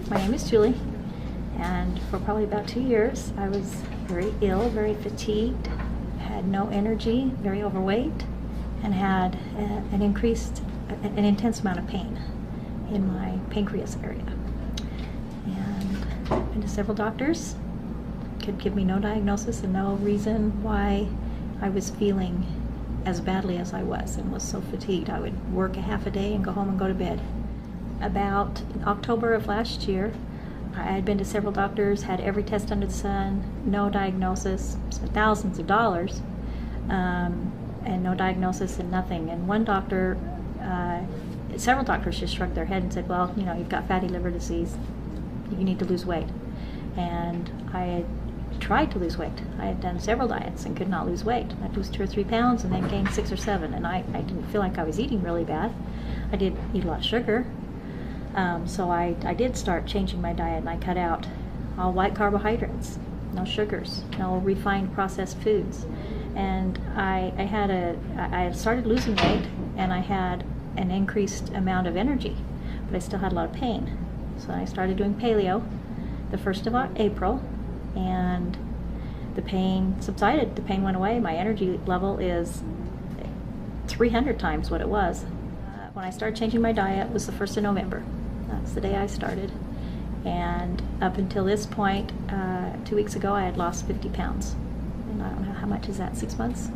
My name is Julie, and for probably about 2 years I was very ill, very fatigued, had no energy, very overweight, and had an intense amount of pain in my pancreas area. And I've been to several doctors, could give me no diagnosis and no reason why I was feeling as badly as I was and was so fatigued. I would work a half a day and go home and go to bed. About October of last year, I had been to several doctors, had every test under the sun, no diagnosis, spent thousands of dollars, and no diagnosis and nothing. And one doctor, several doctors just shrugged their head and said, well, you know, you've got fatty liver disease, you need to lose weight. And I had tried to lose weight. I had done several diets and could not lose weight. I'd lose 2 or 3 pounds and then gain 6 or 7, and I didn't feel like I was eating really bad. I did eat a lot of sugar. So I did start changing my diet, and I cut out all white carbohydrates, no sugars, no refined processed foods. And I started losing weight, and I had an increased amount of energy, but I still had a lot of pain. So I started doing paleo the 1st of April, and the pain subsided. The pain went away. My energy level is 300 times what it was. When I started changing my diet was the 1st of November. That's the day I started. And up until this point, 2 weeks ago, I had lost 50 pounds. And I don't know, how much is that, 6 months?